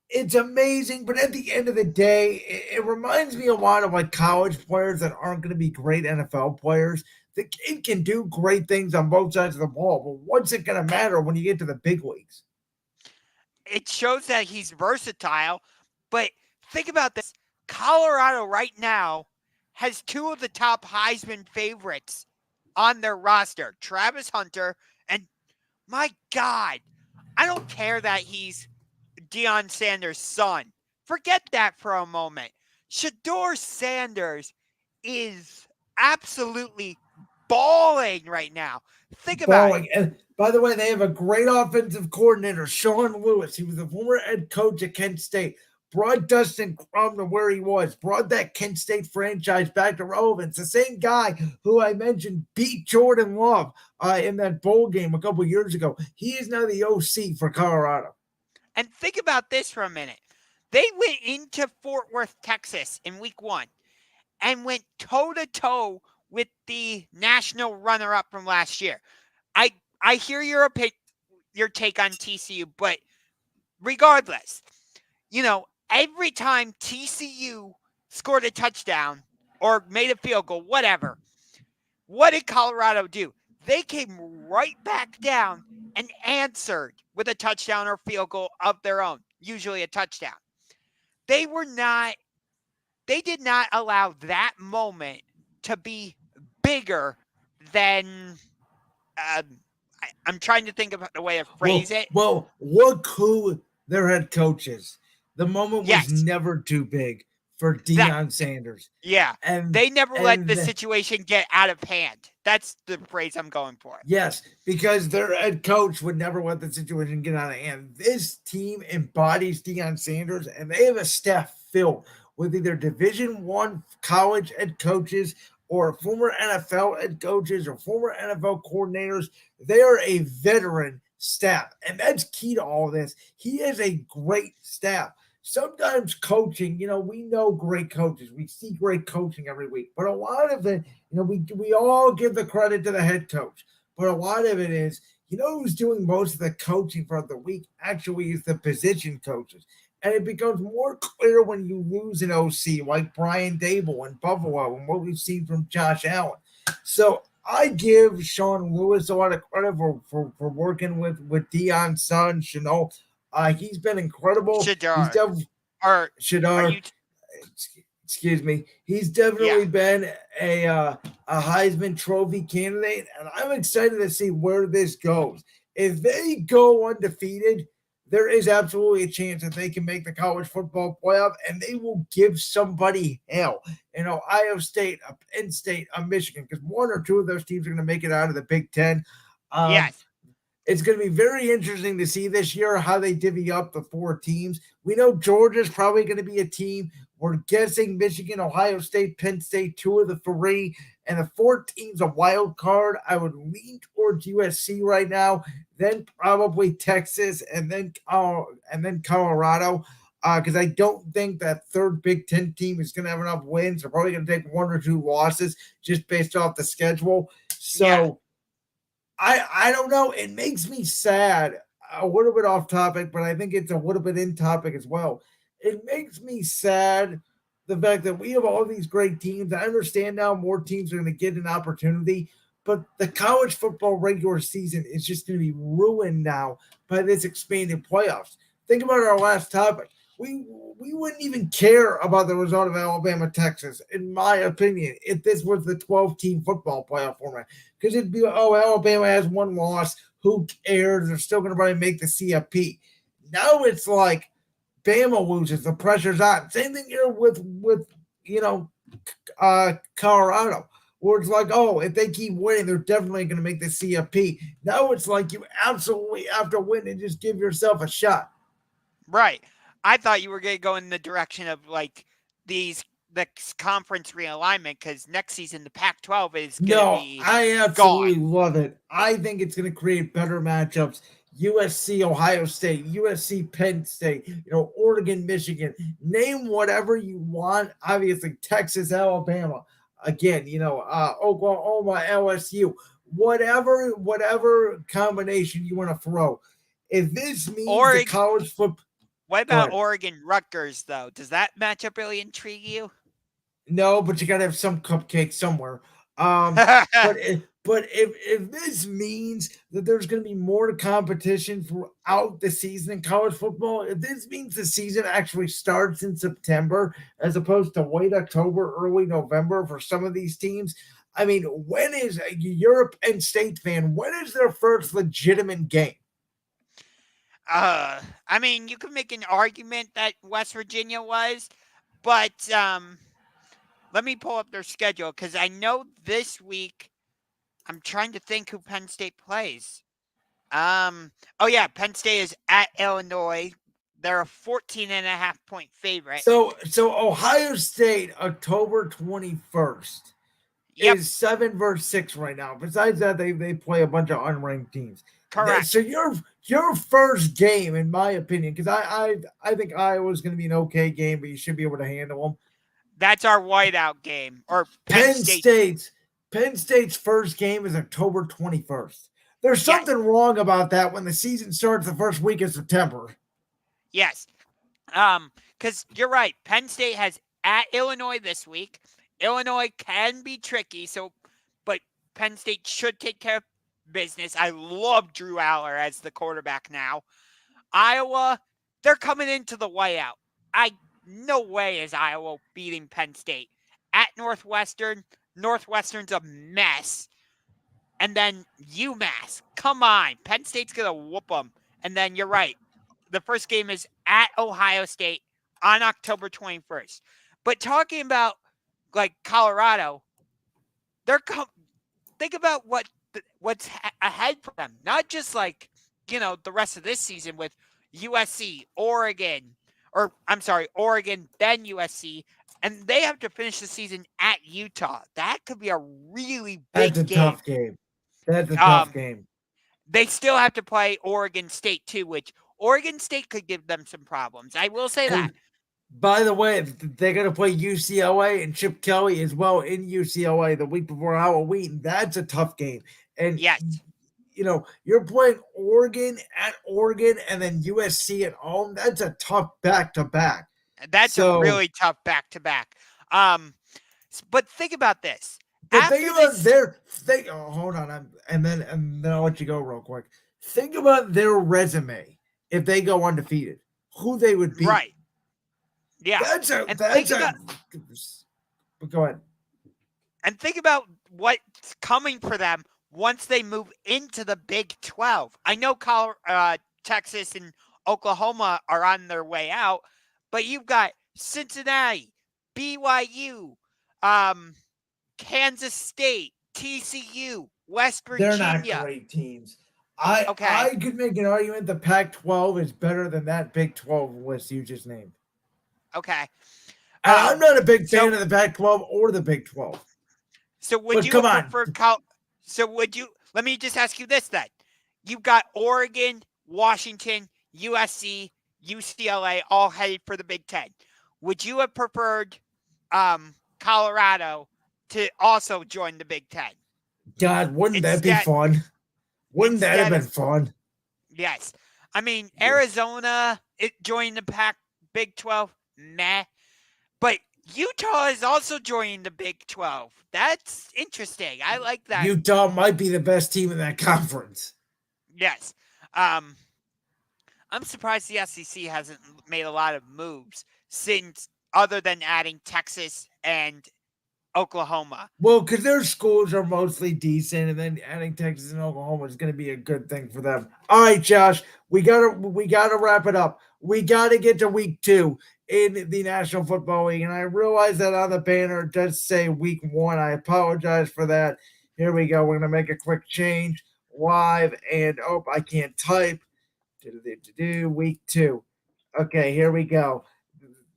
It's amazing, but at the end of the day, it reminds me a lot of like college players that aren't going to be great NFL players. The kid can do great things on both sides of the ball, but what's it going to matter when you get to the big leagues? It shows that he's versatile, but think about this. Colorado right now has two of the top Heisman favorites on their roster, Travis Hunter, and my God, I don't care that he's Deion Sanders' son. Forget that for a moment. Shedeur Sanders is absolutely balling right now. Think about it. And by the way, they have a great offensive coordinator, Sean Lewis. He was the former head coach at Kent State. Brought Dustin Crum to where he was. Brought that Kent State franchise back to relevance. The same guy who I mentioned beat Jordan Love in that bowl game a couple years ago. He is now the OC for Colorado. And think about this for a minute. They went into Fort Worth, Texas in week 1 and went toe-to-toe with the national runner-up from last year. I hear your take on TCU, but regardless, every time TCU scored a touchdown or made a field goal, whatever, what did Colorado do? They came right back down and answered with a touchdown or field goal of their own, usually a touchdown. They did not allow that moment to be bigger than I'm trying to think of the way to phrase it. Well, look who their head coach is. The moment was never too big for Deion Sanders. Yeah. And they never let the situation get out of hand. That's the phrase I'm going for. Yes, because their head coach would never let the situation get out of hand. This team embodies Deion Sanders, and they have a staff filled with either Division I college head coaches or former NFL head coaches or former NFL coordinators. They are a veteran staff, and that's key to all this. He has a great staff. Sometimes coaching, we know great coaches. We see great coaching every week. But a lot of it, we all give the credit to the head coach. But a lot of it is, who's doing most of the coaching for the week actually is the position coaches. And it becomes more clear when you lose an OC like Brian Dable in Buffalo and what we've seen from Josh Allen. So I give Sean Lewis a lot of credit for working with Deion's son, Chanel. He's been incredible. Shedeur. Excuse me. He's definitely been a Heisman Trophy candidate, and I'm excited to see where this goes. If they go undefeated, there is absolutely a chance that they can make the college football playoff, and they will give somebody hell. Ohio State, Penn State, Michigan, because one or two of those teams are going to make it out of the Big Ten. Yes. It's going to be very interesting to see this year how they divvy up the 4 teams. We know Georgia's probably going to be a team. We're guessing Michigan, Ohio State, Penn State, 2 of the 3. And the 4th team's a wild card. I would lean towards USC right now, then probably Texas, and then Colorado. Because I don't think that 3rd Big Ten team is going to have enough wins. They're probably going to take 1 or 2 losses just based off the schedule. So I don't know. It makes me sad. A little bit off topic, but I think it's a little bit in topic as well. It makes me sad the fact that we have all these great teams. I understand now more teams are going to get an opportunity, but the college football regular season is just going to be ruined now by this expanded playoffs. Think about our last topic. We wouldn't even care about the result of Alabama, Texas, in my opinion, if this was the 12-team football playoff format. Because it'd be, Alabama has 1 loss. Who cares? They're still going to probably make the CFP. Now it's like Bama loses. The pressure's on. Same thing here with Colorado, where it's like, if they keep winning, they're definitely going to make the CFP. Now it's like you absolutely have to win and just give yourself a shot. Right. I thought you were going to go in the direction of the conference realignment, because next season the Pac-12 is going to be I absolutely love it. I think it's going to create better matchups. USC, Ohio State, USC, Penn State, Oregon, Michigan, name whatever you want. Obviously, Texas, Alabama, again, Oklahoma, LSU, whatever combination you want to throw. If this means the college football. What about Oregon, Rutgers, though? Does that matchup really intrigue you? No, but you got to have some cupcake somewhere. But if this means that there's going to be more competition throughout the season in college football, if this means the season actually starts in September as opposed to late October, early November for some of these teams, I mean, when is you're a Penn State fan? When is their first legitimate game? I mean, you could make an argument that West Virginia was, but let me pull up their schedule because I know this week. I'm trying to think who Penn State plays. Oh yeah, Penn State is at Illinois. They're a 14.5-point favorite. So Ohio State, October 21st, is 7-6 right now. Besides that, they play a bunch of unranked teams. Correct. So your first game, in my opinion, because I think Iowa's going to be an okay game, but you should be able to handle them. That's our whiteout game, or Penn State's first game is October 21st. There's something wrong about that when the season starts the first week of September. Yes. Because you're right. Penn State has at Illinois this week. Illinois can be tricky, but Penn State should take care of business. I love Drew Aller as the quarterback now. Iowa, they're coming into the whiteout. No way is Iowa beating Penn State. At Northwestern, Northwestern's a mess. And then UMass, come on. Penn State's going to whoop them. And then you're right. The first game is at Ohio State on October 21st. But talking about, like, Colorado, think about what's ahead for them. Not just, like, the rest of this season with USC, Oregon, then USC, and they have to finish the season at Utah. That could be a really big game. Tough game. That's a tough game. They still have to play Oregon State, too, which Oregon State could give them some problems. I will say that. By the way, they're going to play UCLA and Chip Kelly as well in UCLA the week before Halloween. That's a tough game. And yes. You're playing Oregon at Oregon and then USC at home. That's a tough back-to-back. That's a really tough back-to-back. But think about this. Hold on, and then I'll let you go real quick. Think about their resume if they go undefeated. Who they would beat. Right. Yeah. But go ahead. And think about what's coming for them once they move into the Big 12. I know Texas and Oklahoma are on their way out, but you've got Cincinnati, BYU, Kansas State, TCU, West Virginia. They're not great teams. I could make an argument the Pac-12 is better than that Big 12 list you just named. Okay. I'm not a big fan of the Pac-12 or the Big 12. So would you prefer let me just ask you this then. You've got Oregon, Washington, USC, UCLA all headed for the Big 10. Would you have preferred Colorado to also join the Big 10? God, wouldn't that be fun? Wouldn't that have been fun? Yes. I mean, Arizona joined the Big 12, meh. But Utah is also joining the Big 12. That's interesting. I like that. Utah might be the best team in that conference. Yes. I'm surprised the SEC hasn't made a lot of moves since, other than adding Texas and Oklahoma. Well, because their schools are mostly decent, and then adding Texas and Oklahoma is going to be a good thing for them. All right, Josh, we gotta wrap it up. We gotta get to week 2 in the National Football League, and I realize that on the banner it does say week 1. I apologize for that. Here we go. We're gonna make a quick change live, and I can't type. Week 2. Okay, here we go.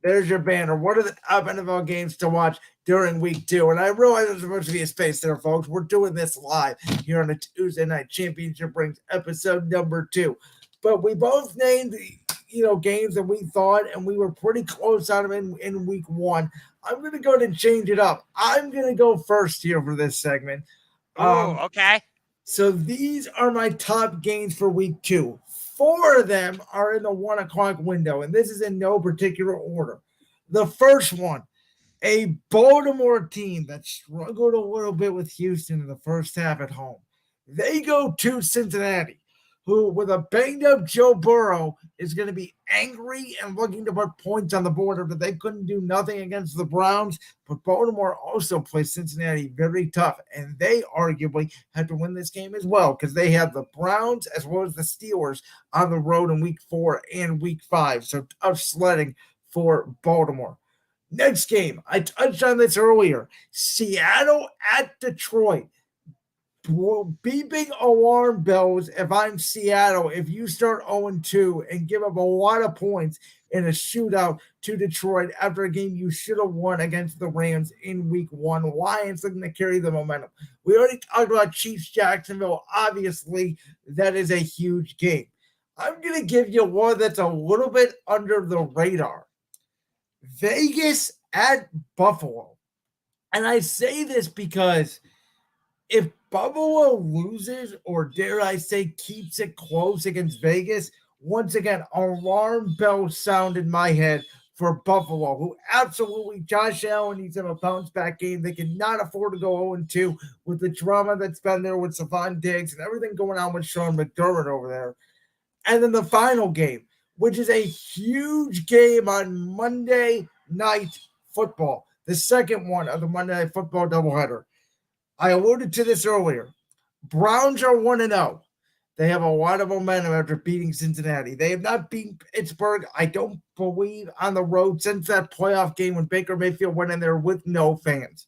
There's your banner. What are the top NFL games to watch during week 2? And I realize there's supposed to be a space there, folks. We're doing this live here on a Tuesday Night Championship Rings episode number 2. But we both named, games that we thought, and we were pretty close on them in week 1. I'm going to go ahead and change it up. I'm going to go first here for this segment. Okay. So these are my top games for week 2. 4 of them are in the 1 o'clock window, and this is in no particular order. The first one, A Baltimore team that struggled a little bit with Houston in the first half at home. They go to Cincinnati, who, with a banged up Joe Burrow, is going to be angry and looking to put points on the board after they couldn't do nothing against the Browns. But Baltimore also plays Cincinnati very tough, and they arguably have to win this game as well because they have the Browns as well as the Steelers on the road in week 4 and week 5. So tough sledding for Baltimore. Next game, I touched on this earlier. Seattle at Detroit. Beeping alarm bells if I'm Seattle. If you start 0-2 and give up a lot of points in a shootout to Detroit after a game you should have won against the Rams in week 1, Lions looking to carry the momentum. We already talked about Chiefs Jacksonville. Obviously, that is a huge game. I'm going to give you one that's a little bit under the radar. Vegas at Buffalo. And I say this because if Buffalo loses, or dare I say keeps it close against Vegas, once again, alarm bells sound in my head for Buffalo, who absolutely, Josh Allen needs to have a bounce back game. They cannot afford to go 0-2 with the drama that's been there with Stephon Diggs and everything going on with Sean McDermott over there. And then the final game, which is a huge game on Monday Night Football, the second one of the Monday Night Football doubleheader. I alluded to this earlier. Browns are 1-0. They have a lot of momentum after beating Cincinnati. They have not beaten Pittsburgh, I don't believe, on the road since that playoff game when Baker Mayfield went in there with no fans.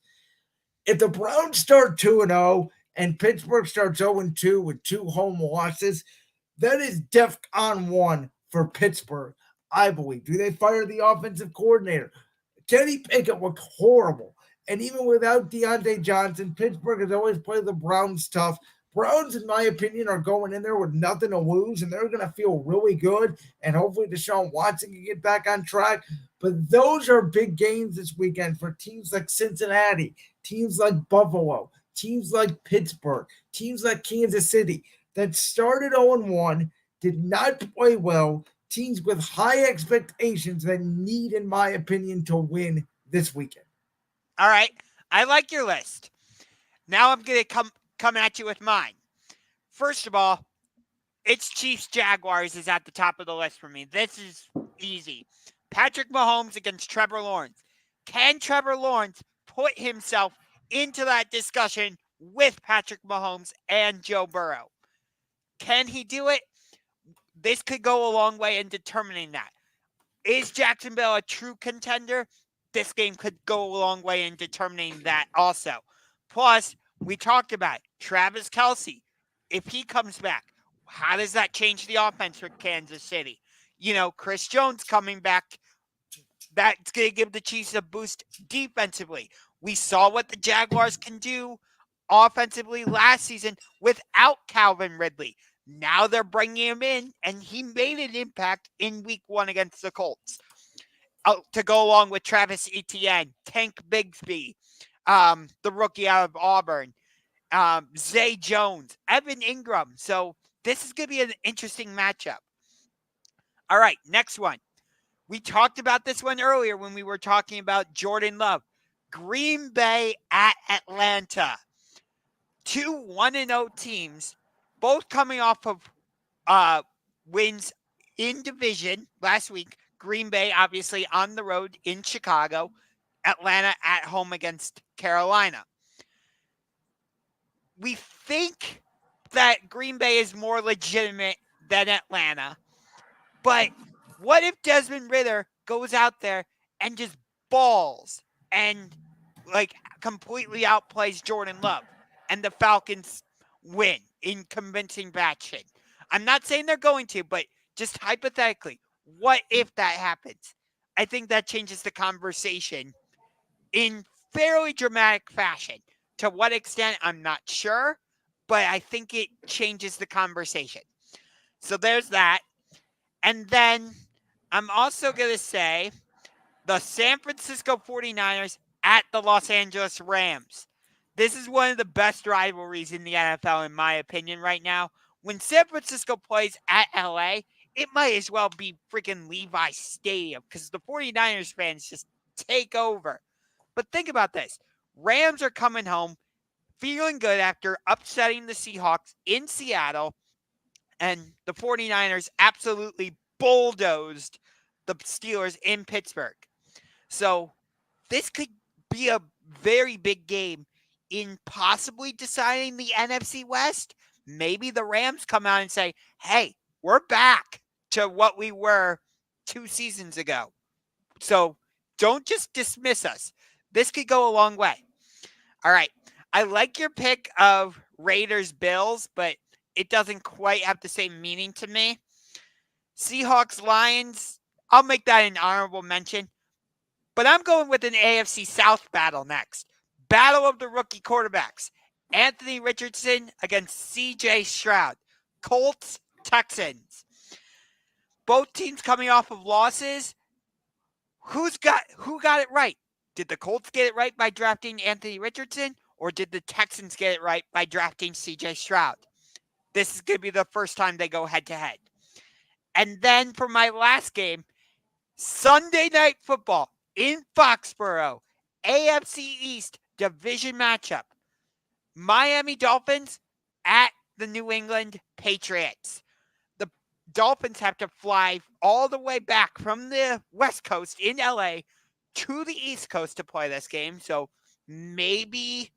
If the Browns start 2-0 and Pittsburgh starts 0-2 with 2 home losses, that is DEFCON 1 for Pittsburgh, I believe. Do they fire the offensive coordinator? Kenny Pickett looked horrible. And even without Deontay Johnson, Pittsburgh has always played the Browns tough. Browns, in my opinion, are going in there with nothing to lose, and they're going to feel really good. And hopefully Deshaun Watson can get back on track. But those are big games this weekend for teams like Cincinnati, teams like Buffalo, teams like Pittsburgh, teams like Kansas City that started 0-1, did not play well, teams with high expectations that need, in my opinion, to win this weekend. All right. I like your list. Now I'm going to come at you with mine. First of all, it's Chiefs Jaguars is at the top of the list for me. This is easy. Patrick Mahomes against Trevor Lawrence. Can Trevor Lawrence put himself into that discussion with Patrick Mahomes and Joe Burrow? Can he do it? This could go a long way in determining that. Is Jacksonville a true contender? This game could go a long way in determining that also. Plus, we talked about it. Travis Kelce. If he comes back, how does that change the offense for Kansas City? You know, Chris Jones coming back, that's going to give the Chiefs a boost defensively. We saw what the Jaguars can do offensively last season without Calvin Ridley. Now they're bringing him in, and he made an impact in week 1 against the Colts. To go along with Travis Etienne, Tank Bigsby, the rookie out of Auburn, Zay Jones, Evan Ingram. So this is going to be an interesting matchup. All right, next one. We talked about this one earlier when we were talking about Jordan Love. Green Bay at Atlanta. 2 1-0 teams, both coming off of wins in division last week. Green Bay, obviously, on the road in Chicago. Atlanta at home against Carolina. We think that Green Bay is more legitimate than Atlanta. But what if Desmond Ridder goes out there and just balls and, completely outplays Jordan Love and the Falcons win in convincing fashion? I'm not saying they're going to, but just hypothetically, what if that happens? I think that changes the conversation in fairly dramatic fashion. To what extent, I'm not sure, but I think it changes the conversation. So there's that. And then I'm also going to say the San Francisco 49ers at the Los Angeles Rams. This is one of the best rivalries in the NFL, in my opinion, right now. When San Francisco plays at LA, it might as well be freaking Levi's Stadium because the 49ers fans just take over. But think about this. Rams are coming home feeling good after upsetting the Seahawks in Seattle, and the 49ers absolutely bulldozed the Steelers in Pittsburgh. So this could be a very big game in possibly deciding the NFC West. Maybe the Rams come out and say, hey, we're back to what we were 2 seasons ago. So don't just dismiss us. This could go a long way. All right. I like your pick of Raiders Bills, but it doesn't quite have the same meaning to me. Seahawks Lions, I'll make that an honorable mention. But I'm going with an AFC South battle next. Battle of the rookie quarterbacks. Anthony Richardson against CJ Stroud. Colts, Texans. Both teams coming off of losses. Who got it right? Did the Colts get it right by drafting Anthony Richardson, or did the Texans get it right by drafting CJ Stroud? This is going to be the first time they go head-to-head. And then for my last game, Sunday Night Football in Foxborough, AFC East division matchup. Miami Dolphins at the New England Patriots. The Dolphins have to fly all the way back from the West Coast in LA to the East Coast to play this game. So maybe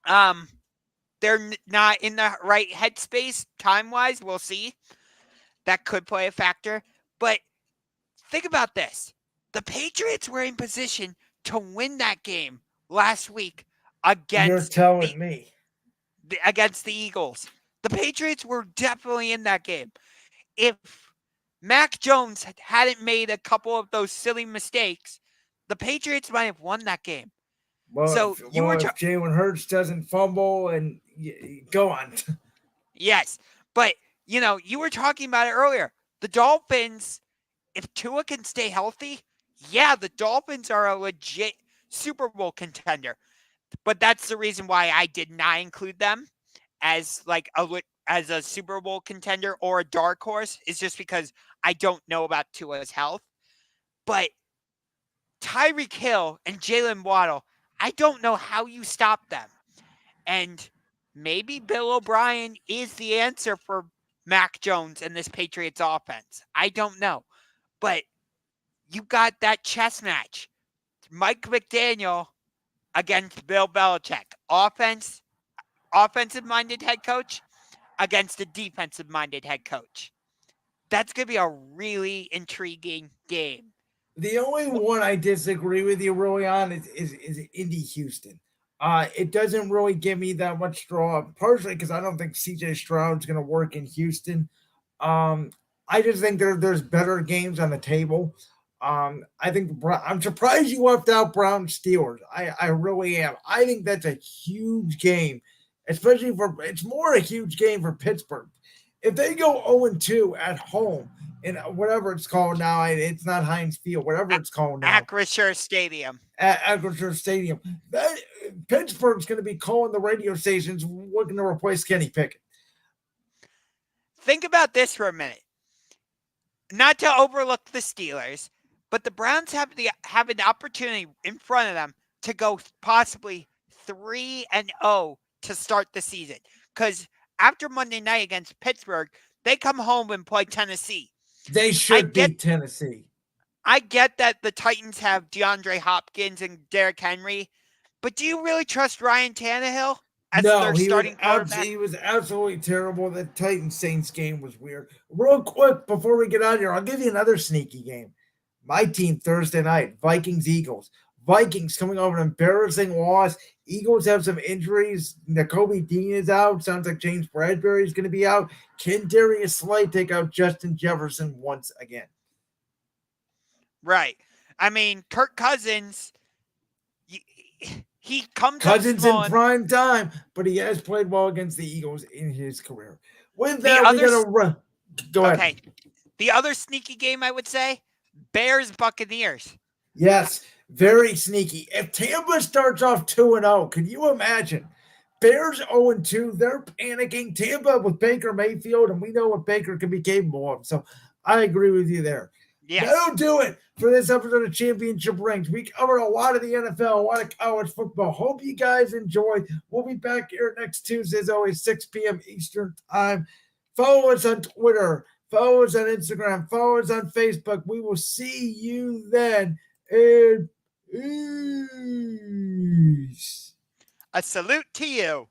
they're not in the right headspace time-wise. We'll see. That could play a factor. But think about this. The Patriots were in position to win that game last week against against the Eagles. The Patriots were definitely in that game. If Mac Jones hadn't made a couple of those silly mistakes, the Patriots might have won that game. Well, so if Jalen Hurts doesn't fumble and go on. Yes, but you were talking about it earlier. The Dolphins, if Tua can stay healthy, yeah, the Dolphins are a legit Super Bowl contender. But that's the reason why I did not include them as as a Super Bowl contender or a dark horse, is just because I don't know about Tua's health. But Tyreek Hill and Jalen Waddle, I don't know how you stop them. And maybe Bill O'Brien is the answer for Mac Jones and this Patriots offense. I don't know. But you got that chess match. Mike McDaniel against Bill Belichick. Offensive-minded head coach against a defensive-minded head coach. That's going to be a really intriguing game. The only one I disagree with you really on is Indy Houston. It doesn't really give me that much draw, partially because I don't think CJ Stroud's going to work in Houston. I just think there's better games on the table. I'm surprised you left out Browns Steelers. I really am. I think that's a huge game, especially it's more a huge game for Pittsburgh. If they go 0-2 at home in whatever it's called now, it's not Heinz Field, whatever it's called now. Acrisure Stadium. Acrisure Stadium. Pittsburgh's going to be calling the radio stations looking to replace Kenny Pickett. Think about this for a minute. Not to overlook the Steelers, but the Browns have an opportunity in front of them to go possibly 3-0 to start the season. Because after Monday night against Pittsburgh, they come home and play Tennessee. They should beat Tennessee. I get that the Titans have DeAndre Hopkins and Derrick Henry, but do you really trust Ryan Tannehill as their starting quarterback? He was absolutely terrible. The Titans-Saints game was weird. Real quick, before we get out of here, I'll give you another sneaky game. My team Thursday night, Vikings-Eagles. Vikings coming over an embarrassing loss. Eagles have some injuries. Nakobe Dean is out. Sounds like James Bradbury is going to be out. Can Darius Slay take out Justin Jefferson once again? Right. I mean, Kirk Cousins, he comes Cousins in prime time, but he has played well against the Eagles in his career. With that, we're going to run. Go ahead. Okay. The other sneaky game, I would say, Bears-Buccaneers. Yes. Very sneaky. If Tampa starts off 2-0, can you imagine? Bears 0-2, they're panicking. Tampa with Baker Mayfield, and we know what Baker can be capable of. So I agree with you there. Yes. That'll do it for this episode of Championship Rings. We covered a lot of the NFL, a lot of college football. Hope you guys enjoyed. We'll be back here next Tuesday, as always, 6 p.m. Eastern Time. Follow us on Twitter. Follow us on Instagram. Follow us on Facebook. We will see you then. And peace. A salute to you.